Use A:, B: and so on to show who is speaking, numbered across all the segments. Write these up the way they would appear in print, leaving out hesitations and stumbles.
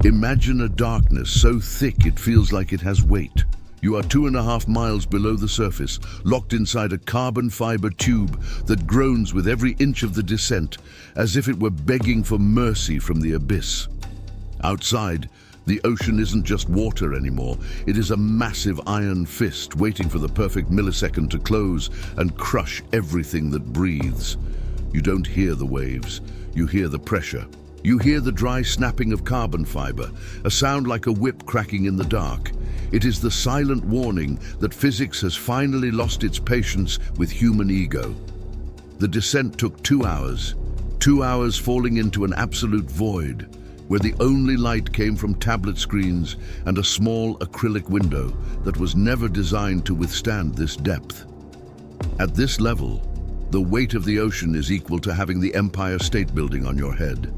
A: Imagine a darkness so thick it feels like it has weight. You are 2.5 miles below the surface, locked inside a carbon fiber tube that groans with every inch of the descent, as if it were begging for mercy from the abyss. Outside, the ocean isn't just water anymore. It is a massive iron fist waiting for the perfect millisecond to close and crush everything that breathes. You don't hear the waves, you hear the pressure. You hear the dry snapping of carbon fiber, a sound like a whip cracking in the dark. It is the silent warning that physics has finally lost its patience with human ego. The descent took 2 hours, 2 hours falling into an absolute void, where the only light came from tablet screens and a small acrylic window that was never designed to withstand this depth. At this level, the weight of the ocean is equal to having the Empire State Building on your head.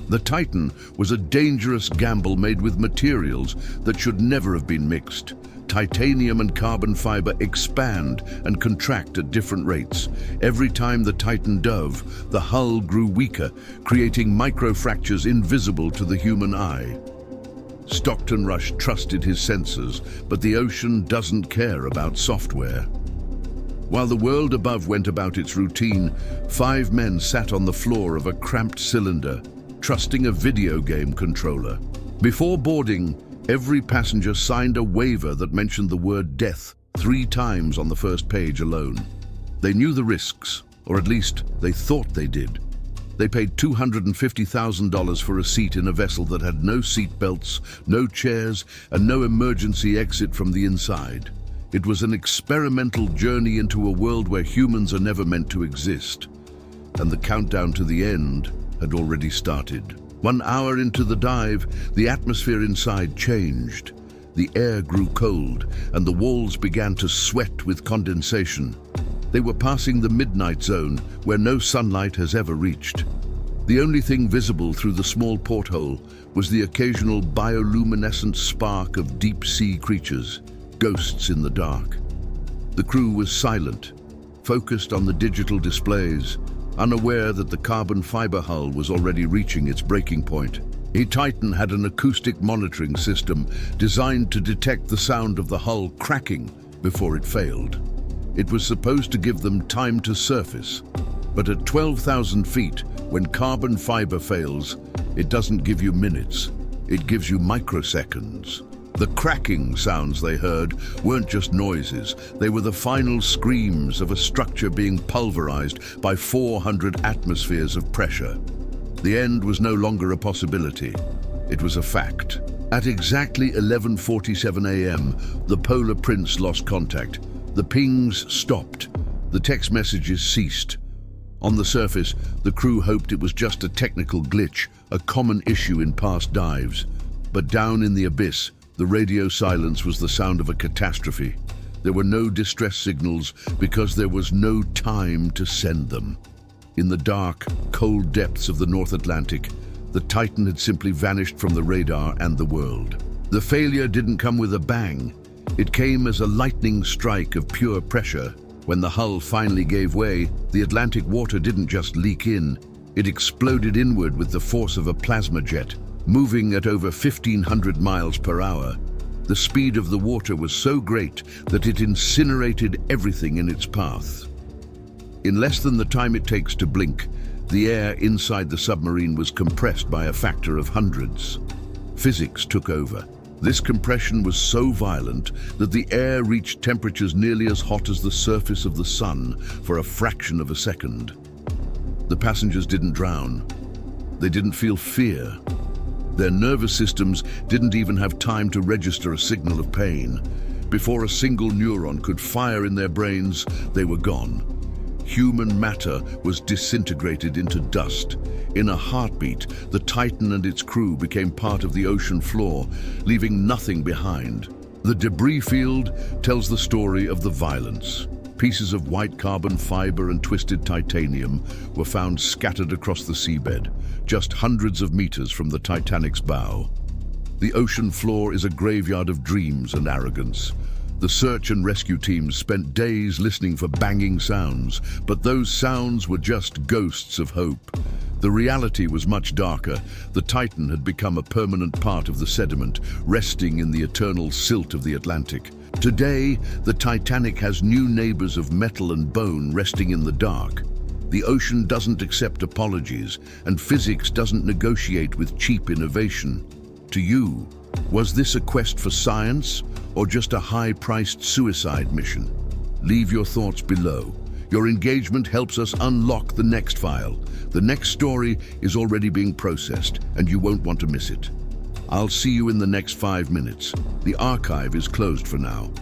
A: The Titan was a dangerous gamble made with materials that should never have been mixed. Titanium and carbon fiber expand and contract at different rates. Every time the Titan dove, the hull grew weaker, creating microfractures invisible to the human eye. Stockton Rush trusted his sensors, but the ocean doesn't care about software. While the world above went about its routine, 5 men sat on the floor of a cramped cylinder, trusting a video game controller. Before boarding, every passenger signed a waiver that mentioned the word death 3 times on the first page alone. They knew the risks, or at least they thought they did. They paid $250,000 for a seat in a vessel that had no seat belts, no chairs, and no emergency exit from the inside. It was an experimental journey into a world where humans are never meant to exist. And the countdown to the end had already started. 1 hour into the dive, the atmosphere inside changed. The air grew cold, and the walls began to sweat with condensation. They were passing the midnight zone, where no sunlight has ever reached. The only thing visible through the small porthole was the occasional bioluminescent spark of deep-sea creatures, ghosts in the dark. The crew was silent, focused on the digital displays, unaware that the carbon fiber hull was already reaching its breaking point. Titan had an acoustic monitoring system designed to detect the sound of the hull cracking before it failed. It was supposed to give them time to surface, but at 12,000 feet, when carbon fiber fails, it doesn't give you minutes, it gives you microseconds. The cracking sounds they heard weren't just noises, they were the final screams of a structure being pulverized by 400 atmospheres of pressure. The end was no longer a possibility, it was a fact. At exactly 11:47 a.m., the Polar Prince lost contact. The pings stopped, the text messages ceased. On the surface, the crew hoped it was just a technical glitch, a common issue in past dives. But down in the abyss, the radio silence was the sound of a catastrophe. There were no distress signals because there was no time to send them. In the dark, cold depths of the North Atlantic, the Titan had simply vanished from the radar and the world. The failure didn't come with a bang. It came as a lightning strike of pure pressure. When the hull finally gave way, the Atlantic water didn't just leak in, it exploded inward with the force of a plasma jet. Moving at over 1,500 miles per hour, the speed of the water was so great that it incinerated everything in its path. In less than the time it takes to blink, the air inside the submarine was compressed by a factor of hundreds. Physics took over. This compression was so violent that the air reached temperatures nearly as hot as the surface of the sun for a fraction of a second. The passengers didn't drown. They didn't feel fear. Their nervous systems didn't even have time to register a signal of pain. Before a single neuron could fire in their brains, they were gone. Human matter was disintegrated into dust. In a heartbeat, the Titan and its crew became part of the ocean floor, leaving nothing behind. The debris field tells the story of the violence. Pieces of white carbon fiber and twisted titanium were found scattered across the seabed, just hundreds of meters from the Titanic's bow. The ocean floor is a graveyard of dreams and arrogance. The search and rescue teams spent days listening for banging sounds, but those sounds were just ghosts of hope. The reality was much darker. The Titan had become a permanent part of the sediment, resting in the eternal silt of the Atlantic. Today, the Titanic has new neighbors of metal and bone resting in the dark. The ocean doesn't accept apologies, and physics doesn't negotiate with cheap innovation. To you, was this a quest for science, or just a high-priced suicide mission? Leave your thoughts below. Your engagement helps us unlock the next file. The next story is already being processed, and you won't want to miss it. I'll see you in the next 5 minutes. The archive is closed for now.